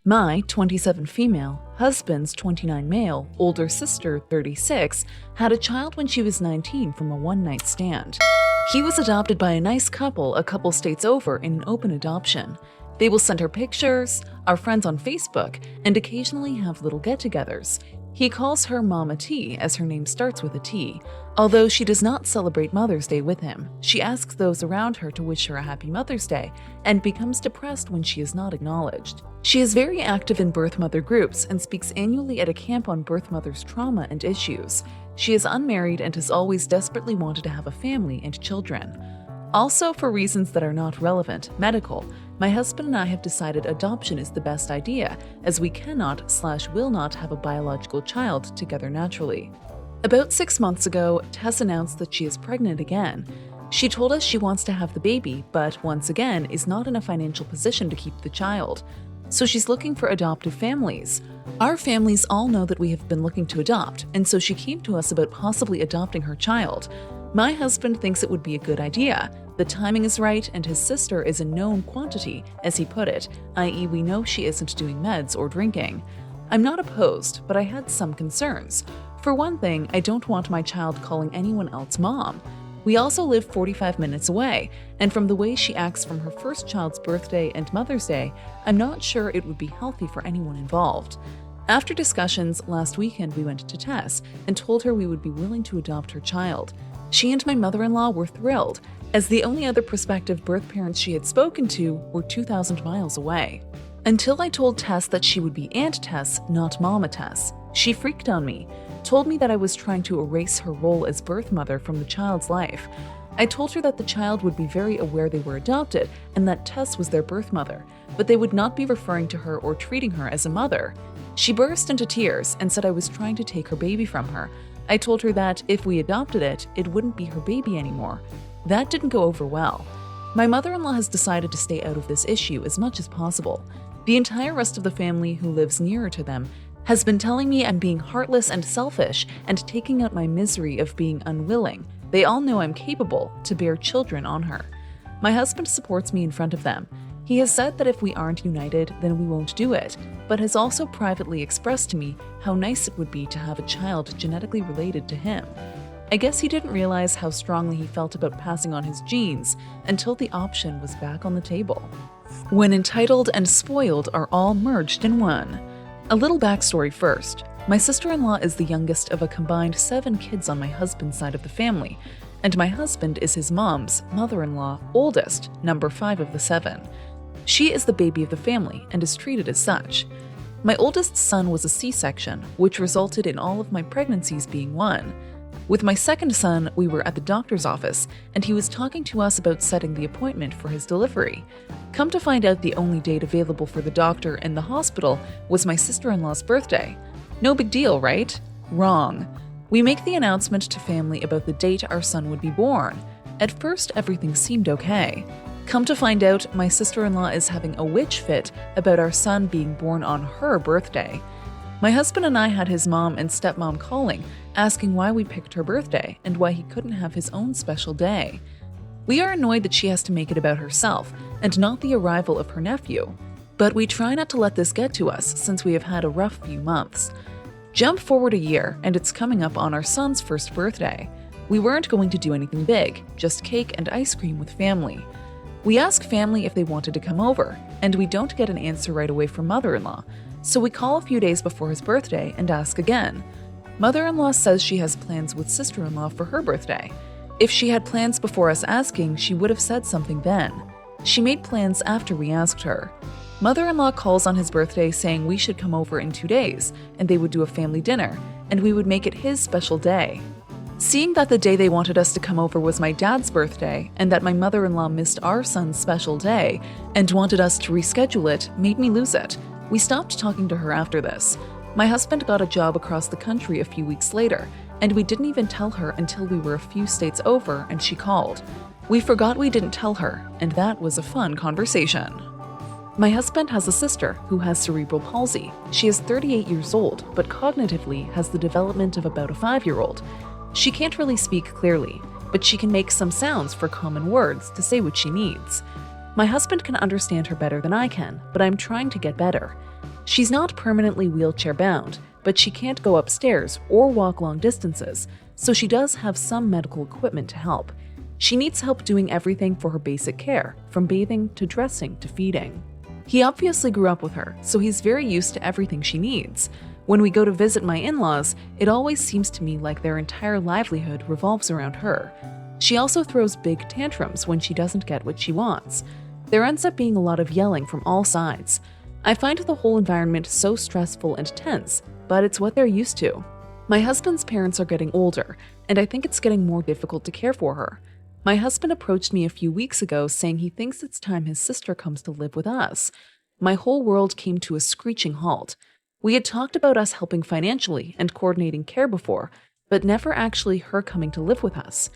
My 27 female, husband's 29 male, older sister 36, had a child when she was 19 from a one-night stand. He was adopted by a nice couple a couple states over in an open adoption. They will send her pictures, are friends on Facebook, and occasionally have little get-togethers. He calls her Mama T, as her name starts with a T. Although she does not celebrate Mother's Day with him, she asks those around her to wish her a happy Mother's Day and becomes depressed when she is not acknowledged. She is very active in birth mother groups and speaks annually at a camp on birth mothers' trauma and issues. She is unmarried and has always desperately wanted to have a family and children. Also, for reasons that are not relevant, medical, my husband and I have decided adoption is the best idea, as we cannot/will not have a biological child together naturally. About 6 months ago, Tess announced that she is pregnant again. She told us she wants to have the baby, but once again is not in a financial position to keep the child. So she's looking for adoptive families. Our families all know that we have been looking to adopt, and so she came to us about possibly adopting her child. My husband thinks it would be a good idea. The timing is right, and his sister is a known quantity, as he put it, i.e. we know she isn't doing meds or drinking. I'm not opposed, but I had some concerns. For one thing, I don't want my child calling anyone else mom. We also live 45 minutes away, and from the way she acts from her first child's birthday and Mother's Day, I'm not sure it would be healthy for anyone involved. After discussions, last weekend we went to Tess and told her we would be willing to adopt her child. She and my mother-in-law were thrilled, as the only other prospective birth parents she had spoken to were 2,000 miles away. Until I told Tess that she would be Aunt Tess, not Mama Tess. She freaked on me, told me that I was trying to erase her role as birth mother from the child's life. I told her that the child would be very aware they were adopted and that Tess was their birth mother, but they would not be referring to her or treating her as a mother. She burst into tears and said I was trying to take her baby from her. I told her that if we adopted it, it wouldn't be her baby anymore. That didn't go over well. My mother-in-law has decided to stay out of this issue as much as possible. The entire rest of the family who lives nearer to them has been telling me I'm being heartless and selfish and taking out my misery of being unwilling. They all know I'm capable to bear children on her. My husband supports me in front of them. He has said that if we aren't united, then we won't do it, but has also privately expressed to me how nice it would be to have a child genetically related to him. I guess he didn't realize how strongly he felt about passing on his genes until the option was back on the table. When entitled and spoiled are all merged in one. A little backstory first. My sister-in-law is the youngest of a combined 7 kids on my husband's side of the family, and my husband is his mom's mother-in-law oldest, number 5 of the 7. She is the baby of the family and is treated as such. My oldest son was a C-section, which resulted in all of my pregnancies being one. With my second son, we were at the doctor's office, and he was talking to us about setting the appointment for his delivery. Come to find out, the only date available for the doctor and the hospital was my sister-in-law's birthday. No big deal, right? Wrong. We make the announcement to family about the date our son would be born. At first, everything seemed okay. Come to find out, my sister-in-law is having a witch fit about our son being born on her birthday. My husband and I had his mom and stepmom calling, asking why we picked her birthday and why he couldn't have his own special day. We are annoyed that she has to make it about herself and not the arrival of her nephew, but we try not to let this get to us since we have had a rough few months. Jump forward a year and it's coming up on our son's first birthday. We weren't going to do anything big, just cake and ice cream with family. We ask family if they wanted to come over, and we don't get an answer right away from mother-in-law, so we call a few days before his birthday and ask again. Mother-in-law says she has plans with sister-in-law for her birthday. If she had plans before us asking, she would have said something then. She made plans after we asked her. Mother-in-law calls on his birthday saying we should come over in 2 days, and they would do a family dinner, and we would make it his special day. Seeing that the day they wanted us to come over was my dad's birthday, and that my mother-in-law missed our son's special day and wanted us to reschedule it, made me lose it. We stopped talking to her after this. My husband got a job across the country a few weeks later, and we didn't even tell her until we were a few states over and she called. We forgot we didn't tell her, and that was a fun conversation. My husband has a sister who has cerebral palsy. She is 38 years old, but cognitively has the development of about a 5-year-old. She can't really speak clearly, but she can make some sounds for common words to say what she needs. My husband can understand her better than I can, but I'm trying to get better. She's not permanently wheelchair bound, but she can't go upstairs or walk long distances, so she does have some medical equipment to help. She needs help doing everything for her basic care, from bathing to dressing to feeding. He obviously grew up with her, so he's very used to everything she needs. When we go to visit my in-laws, it always seems to me like their entire livelihood revolves around her. She also throws big tantrums when she doesn't get what she wants. There ends up being a lot of yelling from all sides. I find the whole environment so stressful and tense, but it's what they're used to. My husband's parents are getting older, and I think it's getting more difficult to care for her. My husband approached me a few weeks ago saying he thinks it's time his sister comes to live with us. My whole world came to a screeching halt. We had talked about us helping financially and coordinating care before, but never actually her coming to live with us.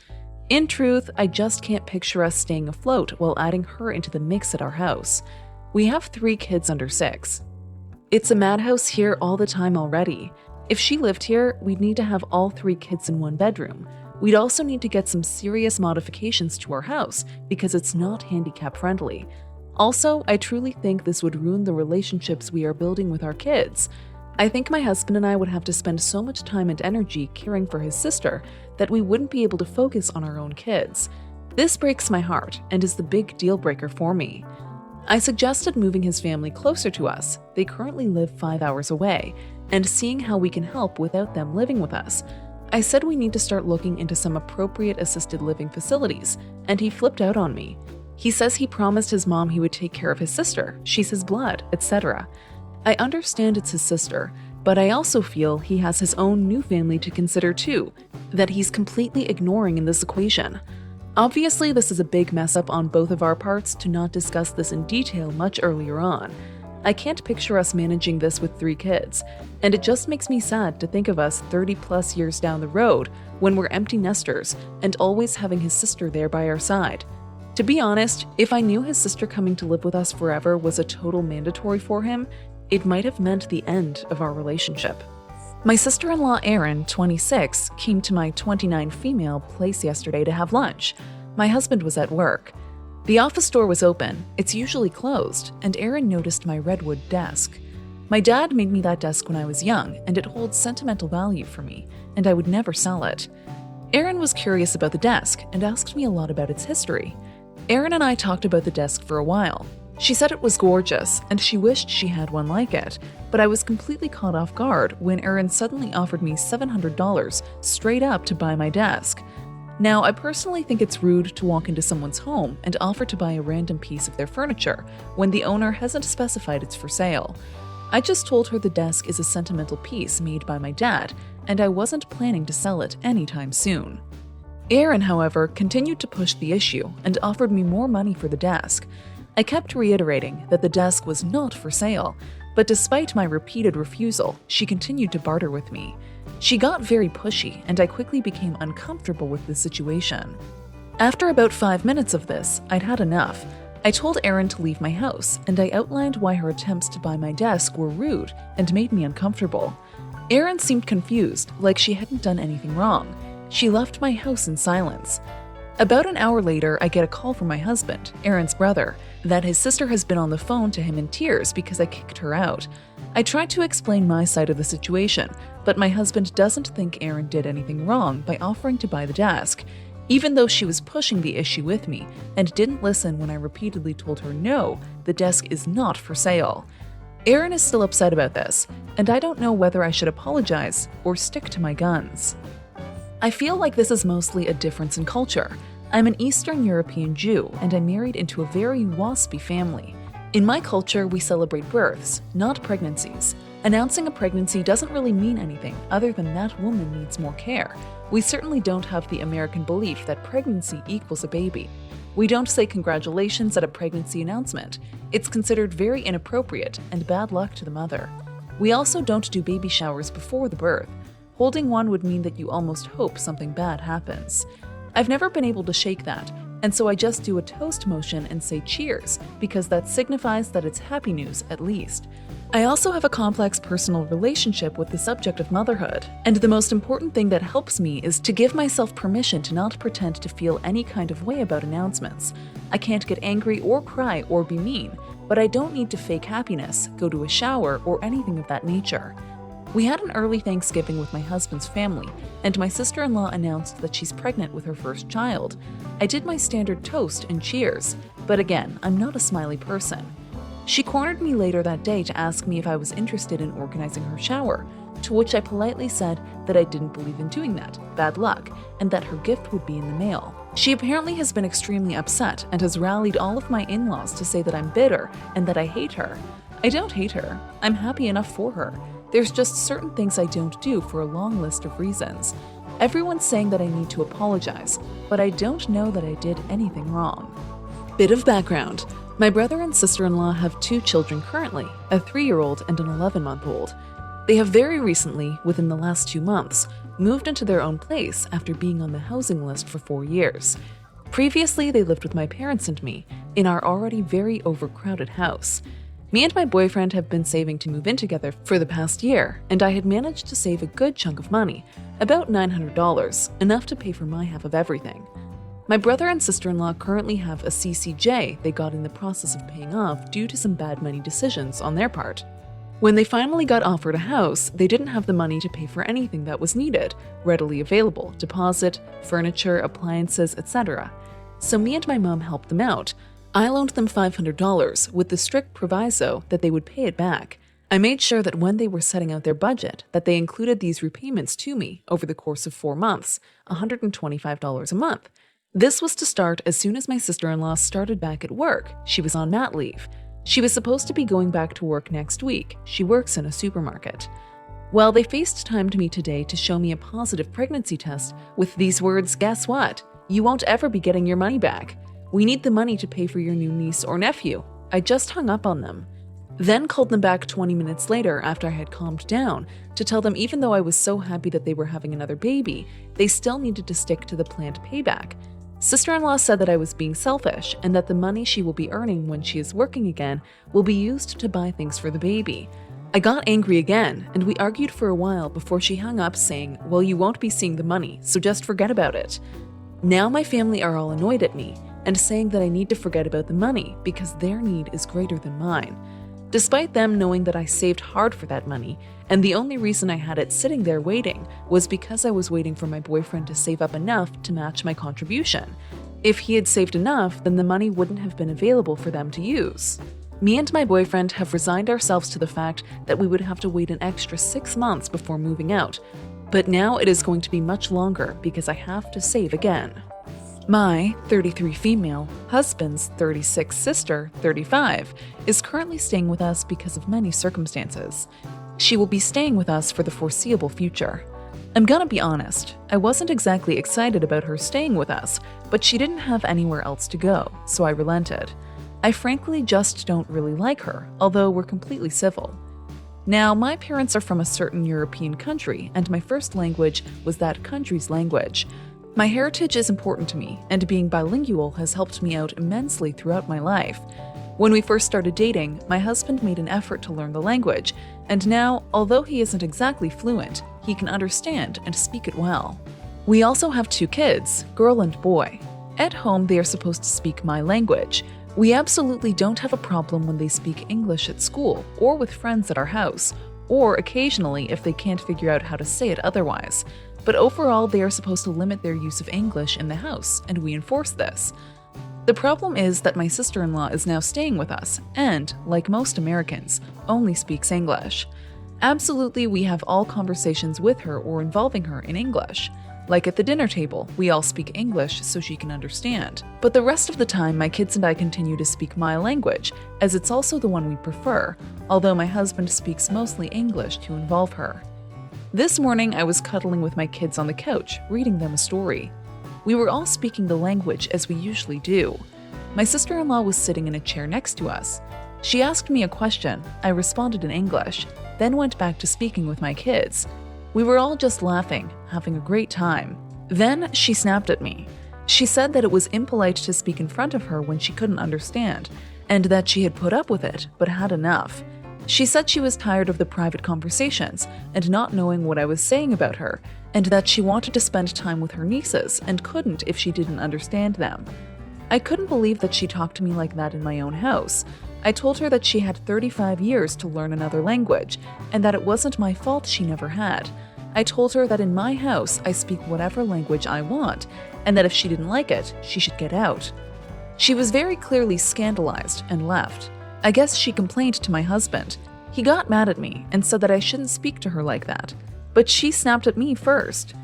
In truth, I just can't picture us staying afloat while adding her into the mix at our house. We have 3 kids under 6. It's a madhouse here all the time already. If she lived here, we'd need to have all 3 kids in one bedroom. We'd also need to get some serious modifications to our house because it's not handicap friendly. Also, I truly think this would ruin the relationships we are building with our kids. I think my husband and I would have to spend so much time and energy caring for his sister that we wouldn't be able to focus on our own kids. This breaks my heart and is the big deal breaker for me. I suggested moving his family closer to us. They currently live 5 hours away, and seeing how we can help without them living with us. I said we need to start looking into some appropriate assisted living facilities, and he flipped out on me. He says he promised his mom he would take care of his sister, she's his blood, etc. I understand it's his sister, but I also feel he has his own new family to consider too, that he's completely ignoring in this equation. Obviously, this is a big mess up on both of our parts to not discuss this in detail much earlier on. I can't picture us managing this with 3 kids, and it just makes me sad to think of us 30+ years down the road when we're empty nesters and always having his sister there by our side. To be honest, if I knew his sister coming to live with us forever was a total mandatory for him, it might have meant the end of our relationship. My sister-in-law Erin, 26, came to my 29 female place yesterday to have lunch. My husband was at work. The office door was open, it's usually closed, and Erin noticed my redwood desk. My dad made me that desk when I was young, and it holds sentimental value for me, and I would never sell it. Erin was curious about the desk and asked me a lot about its history. Erin and I talked about the desk for a while. She said it was gorgeous, and she wished she had one like it, but I was completely caught off guard when Erin suddenly offered me $700 straight up to buy my desk. Now, I personally think it's rude to walk into someone's home and offer to buy a random piece of their furniture when the owner hasn't specified it's for sale. I just told her the desk is a sentimental piece made by my dad, and I wasn't planning to sell it anytime soon. Erin, however, continued to push the issue and offered me more money for the desk. I kept reiterating that the desk was not for sale, but despite my repeated refusal, she continued to barter with me. She got very pushy, and I quickly became uncomfortable with the situation. After about 5 minutes of this, I'd had enough. I told Erin to leave my house, and I outlined why her attempts to buy my desk were rude and made me uncomfortable. Erin seemed confused, like she hadn't done anything wrong. She left my house in silence. About an hour later, I get a call from my husband, Erin's brother, that his sister has been on the phone to him in tears because I kicked her out. I tried to explain my side of the situation, but my husband doesn't think Erin did anything wrong by offering to buy the desk, even though she was pushing the issue with me and didn't listen when I repeatedly told her no, the desk is not for sale. Erin is still upset about this, and I don't know whether I should apologize or stick to my guns. I feel like this is mostly a difference in culture. I'm an Eastern European Jew, and I'm married into a very waspy family. In my culture, we celebrate births, not pregnancies. Announcing a pregnancy doesn't really mean anything other than that woman needs more care. We certainly don't have the American belief that pregnancy equals a baby. We don't say congratulations at a pregnancy announcement. It's considered very inappropriate and bad luck to the mother. We also don't do baby showers before the birth. Holding one would mean that you almost hope something bad happens. I've never been able to shake that, and so I just do a toast motion and say cheers, because that signifies that it's happy news at least. I also have a complex personal relationship with the subject of motherhood, and the most important thing that helps me is to give myself permission to not pretend to feel any kind of way about announcements. I can't get angry or cry or be mean, but I don't need to fake happiness, go to a shower, or anything of that nature. We had an early Thanksgiving with my husband's family, and my sister-in-law announced that she's pregnant with her first child. I did my standard toast and cheers, but again, I'm not a smiley person. She cornered me later that day to ask me if I was interested in organizing her shower, to which I politely said that I didn't believe in doing that, bad luck, and that her gift would be in the mail. She apparently has been extremely upset and has rallied all of my in-laws to say that I'm bitter and that I hate her. I don't hate her. I'm happy enough for her. There's just certain things I don't do for a long list of reasons. Everyone's saying that I need to apologize, but I don't know that I did anything wrong. Bit of background. My brother and sister-in-law have 2 children currently, a 3-year-old and an 11-month-old. They have very recently, within the last 2 months, moved into their own place after being on the housing list for 4 years. Previously, they lived with my parents and me in our already very overcrowded house. Me and my boyfriend have been saving to move in together for the past year, and I had managed to save a good chunk of money, about $900, enough to pay for my half of everything. My brother and sister-in-law currently have a CCJ they got in the process of paying off due to some bad money decisions on their part. When they finally got offered a house, they didn't have the money to pay for anything that was needed, readily available, deposit, furniture, appliances, etc. So me and my mom helped them out. I loaned them $500 with the strict proviso that they would pay it back. I made sure that when they were setting out their budget, that they included these repayments to me over the course of 4 months, $125 a month. This was to start as soon as my sister-in-law started back at work. She was on mat leave. She was supposed to be going back to work next week. She works in a supermarket. Well, they FaceTimed me today to show me a positive pregnancy test with these words, "Guess what? You won't ever be getting your money back. We need the money to pay for your new niece or nephew." I just hung up on them. Then called them back 20 minutes later after I had calmed down to tell them even though I was so happy that they were having another baby, they still needed to stick to the planned payback. Sister-in-law said that I was being selfish and that the money she will be earning when she is working again will be used to buy things for the baby. I got angry again, and we argued for a while before she hung up saying, "Well, you won't be seeing the money, so just forget about it." Now my family are all annoyed at me and saying that I need to forget about the money because their need is greater than mine. Despite them knowing that I saved hard for that money, and the only reason I had it sitting there waiting was because I was waiting for my boyfriend to save up enough to match my contribution. If he had saved enough, then the money wouldn't have been available for them to use. Me and my boyfriend have resigned ourselves to the fact that we would have to wait an extra 6 months before moving out, but now it is going to be much longer because I have to save again. My 33 female husband's 36 sister, 35, is currently staying with us because of many circumstances. She will be staying with us for the foreseeable future. I'm gonna be honest, I wasn't exactly excited about her staying with us, but she didn't have anywhere else to go, so I relented. I frankly just don't really like her, although we're completely civil. Now, my parents are from a certain European country, and my first language was that country's language. My heritage is important to me, and being bilingual has helped me out immensely throughout my life. When we first started dating, my husband made an effort to learn the language, and now, although he isn't exactly fluent, he can understand and speak it well. We also have 2 kids, girl and boy. At home, they are supposed to speak my language. We absolutely don't have a problem when they speak English at school or with friends at our house, or occasionally if they can't figure out how to say it otherwise. But overall, they are supposed to limit their use of English in the house, and we enforce this. The problem is that my sister-in-law is now staying with us, and, like most Americans, only speaks English. Absolutely, we have all conversations with her or involving her in English. Like at the dinner table, we all speak English so she can understand. But the rest of the time, my kids and I continue to speak my language, as it's also the one we prefer, although my husband speaks mostly English to involve her. This morning, I was cuddling with my kids on the couch, reading them a story. We were all speaking the language as we usually do. My sister-in-law was sitting in a chair next to us. She asked me a question. I responded in English, then went back to speaking with my kids. We were all just laughing, having a great time. Then she snapped at me. She said that it was impolite to speak in front of her when she couldn't understand, and that she had put up with it, but had enough. She said she was tired of the private conversations and not knowing what I was saying about her, and that she wanted to spend time with her nieces and couldn't if she didn't understand them. I couldn't believe that she talked to me like that in my own house. I told her that she had 35 years to learn another language, and that it wasn't my fault she never had. I told her that in my house I speak whatever language I want, and that if she didn't like it, she should get out. She was very clearly scandalized and left. I guess she complained to my husband. He got mad at me and said that I shouldn't speak to her like that. But she snapped at me first.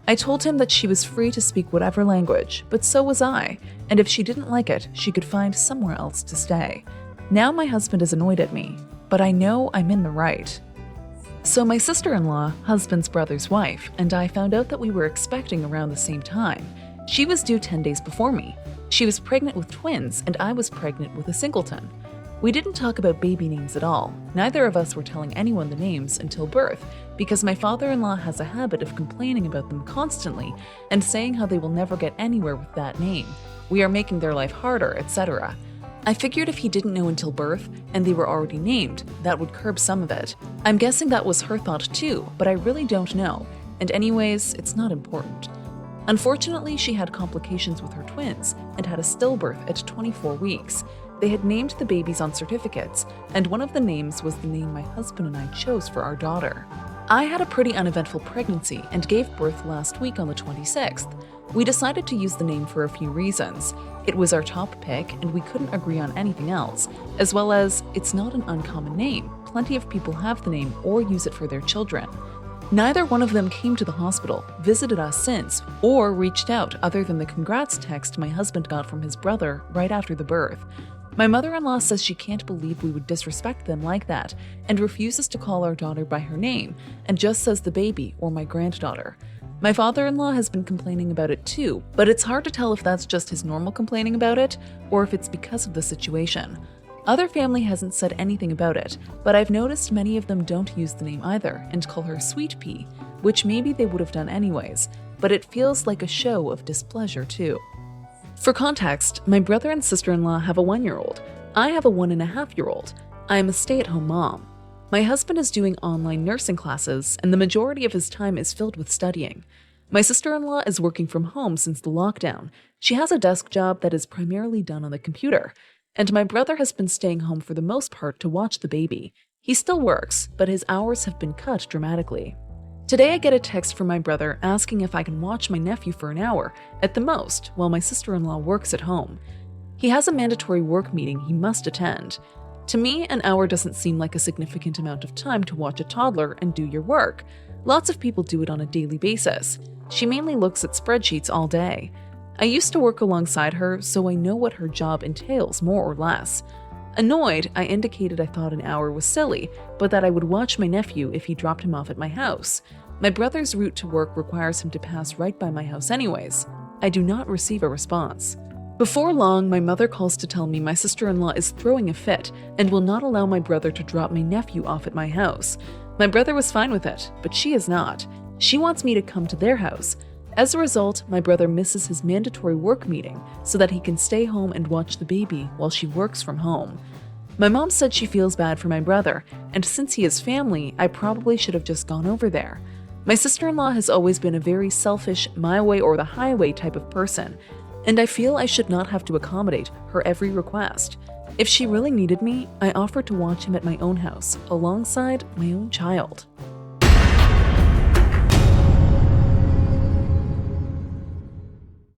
I told him that she was free to speak whatever language, but so was I, and if she didn't like it, she could find somewhere else to stay. Now my husband is annoyed at me, but I know I'm in the right. So my sister-in-law, husband's brother's wife, and I found out that we were expecting around the same time. She was due 10 days before me. She was pregnant with twins, and I was pregnant with a singleton. We didn't talk about baby names at all. Neither of us were telling anyone the names until birth, because my father-in-law has a habit of complaining about them constantly and saying how they will never get anywhere with that name. We are making their life harder, etc. I figured if he didn't know until birth, and they were already named, that would curb some of it. I'm guessing that was her thought too, but I really don't know. And anyways, it's not important. Unfortunately, she had complications with her twins and had a stillbirth at 24 weeks. They had named the babies on certificates, and one of the names was the name my husband and I chose for our daughter. I had a pretty uneventful pregnancy and gave birth last week on the 26th. We decided to use the name for a few reasons. It was our top pick, and we couldn't agree on anything else, as well as it's not an uncommon name. Plenty of people have the name or use it for their children. Neither one of them came to the hospital, visited us since, or reached out other than the congrats text my husband got from his brother right after the birth. My mother-in-law says she can't believe we would disrespect them like that and refuses to call our daughter by her name and just says the baby or my granddaughter. My father-in-law has been complaining about it too, but it's hard to tell if that's just his normal complaining about it or if it's because of the situation. Other family hasn't said anything about it, but I've noticed many of them don't use the name either and call her Sweet Pea, which maybe they would have done anyways, but it feels like a show of displeasure too. For context, my brother and sister-in-law have a 1-year-old. I have a 1.5-year-old. I am a stay-at-home mom. My husband is doing online nursing classes, and the majority of his time is filled with studying. My sister-in-law is working from home since the lockdown. She has a desk job that is primarily done on the computer. And my brother has been staying home for the most part to watch the baby. He still works, but his hours have been cut dramatically. Today I get a text from my brother asking if I can watch my nephew for an hour, at the most, while my sister-in-law works at home. He has a mandatory work meeting he must attend. To me, an hour doesn't seem like a significant amount of time to watch a toddler and do your work. Lots of people do it on a daily basis. She mainly looks at spreadsheets all day. I used to work alongside her, so I know what her job entails more or less. Annoyed, I indicated I thought an hour was silly, but that I would watch my nephew if he dropped him off at my house. My brother's route to work requires him to pass right by my house anyways. I do not receive a response. Before long, my mother calls to tell me my sister-in-law is throwing a fit and will not allow my brother to drop my nephew off at my house. My brother was fine with it, but she is not. She wants me to come to their house. As a result, my brother misses his mandatory work meeting so that he can stay home and watch the baby while she works from home. My mom said she feels bad for my brother, and since he is family, I probably should have just gone over there. My sister-in-law has always been a very selfish, my way or the highway type of person, and I feel I should not have to accommodate her every request. If she really needed me, I offered to watch him at my own house, alongside my own child.